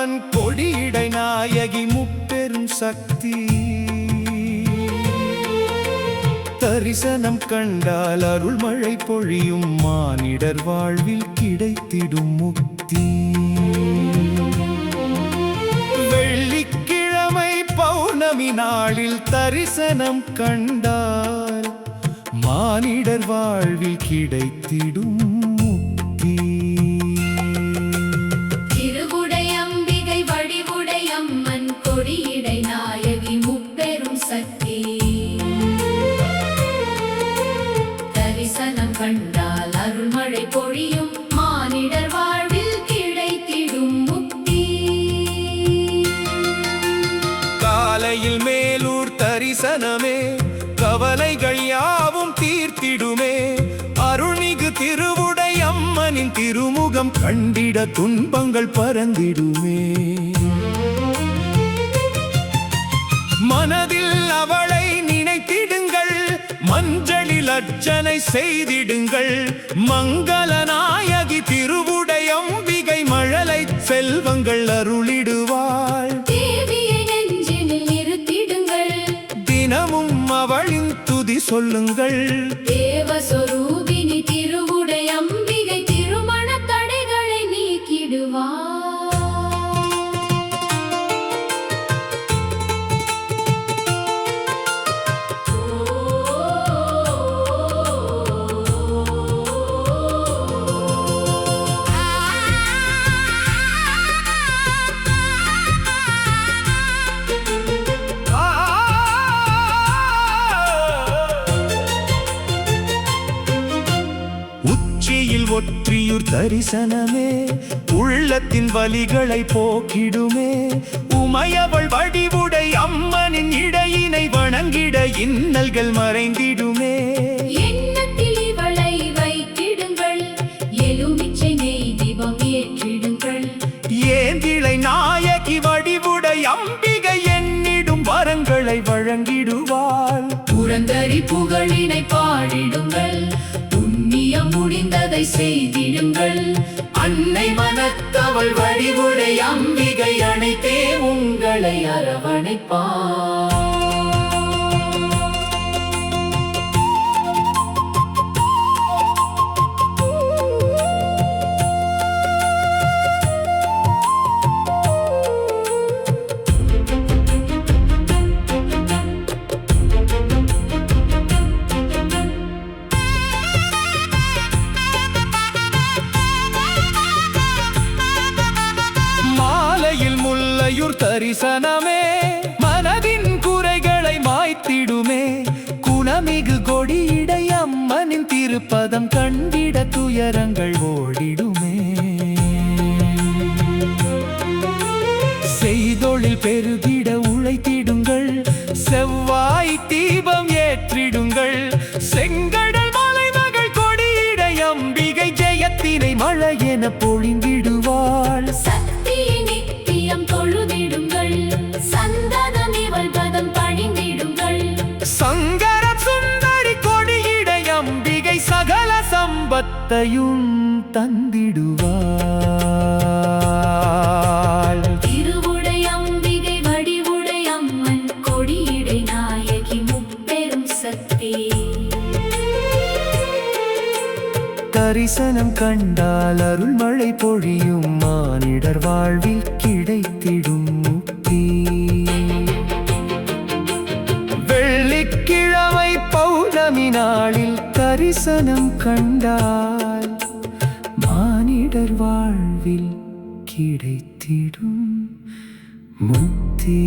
அம்மன் கொடியிடை நாயகி முப்பெரும் சக்தி. தரிசனம் கண்டால் அருள்மழை பொழியும், மானிடர் வாழ்வில் கிடைத்திடும் முக்தி. வெள்ளிக்கிழமை பௌர்ணமி நாளில் தரிசனம் கண்டால் மானிடர் வாழ்வில் கிடைத்திடும் முக்தி. திருவுடையம்பிகை வடிவுடையம்மன் கொடியிடை நாயகி முப்பெரும் சக்தி. தரிசனம் கண்டால் அருள்மழை பொழியும், மானிடர் வாழ்வில் கிடைத்திடும் முக்தி. காலையில் மேலூர் தரிசனமே கவலைகள் யாவும் தீர்த்திடுமே. அருள்மிகு திருவுடையம்மனின் திருமுகம் கண்டிட துன்பங்கள் பறந்திடுமே. மனதில் அவளை நினைத்திடுங்கள், மஞ்சளில் அர்ச்சனை செய்திடுங்கள். மங்கள நாயகி திருவுடையம்பிகை மழலை செல்வங்கள் அருளிடுவாள். தேவியை நெஞ்சினில் இருத்திடுங்கள், தினமும் அவளின் துதி சொல்லுங்கள். தேவஸ்வரூபிணி திருவுடையம்பிகை திருமண தடைகளை நீக்கிடுவார். உச்சியில் ஒற்றியூர் தரிசனமே உள்ளத்தின் வலிகளை போக்கிடுமே. உமையவள் வடிவுடை அம்மனின் இடையினை வணங்கிட இன்னல்கள் மறைந்திடுமே. எண்ணத்தில் இவளை வைத்திடுங்கள், எலுமிச்சை நெய் தீபம் ஏற்றிடுங்கள். ஏந்திழை நாயகி வடிவுடை அம்பிகை எண்ணிடும் வரங்களை வழங்கிடுவாள். புரந்தரி புகழினை பாடிடுங்கள், புண்ணியம் முடிந்ததை செய்திடுங்கள். அன்னை மனத்தவள் வடிவுடை அம்பிகை அனைத்தே உங்களை அரவணைப்பார். முல்லையூர் தரிசனமே மனதின் குறைகளை மாய்த்திடுமே. குணமிகு கொடியிடை அம்மனின் திருப்பதம் கண்டிட துயரங்கள் ஓடிடுமே. செய்தொழில் பெருகிட உழைத்திடுங்கள், செவ்வாய் தீபம் ஏற்றிடுங்கள். செங்கடல் மலைமகள் கொடியிடை அம்பிகை ஜெயத்தினை மழை என பொழிந்திடுவாள். தொழுதிடுங்கள், சந்தனம் இவள் பதம் பணிந்திடுங்கள். சங்கர சுந்தரி கொடியிடை அம்பிகை சகல சம்பத்தையும் தந்திடுவாள். திருவுடையம்பிகை வடிவுடையம்மன் கொடியிடை நாயகி முப்பெரும் சக்தி. தரிசனம் கண்டால் அருள்மழை பொழியும், மானிடர் வாழ்வில் கிடைத்திடும் முக்தி. வெள்ளிக்கிழமை பௌர்ணமி நாளில் தரிசனம் கண்டால் மானிடர் வாழ்வில் கிடைத்திடும் முக்தி.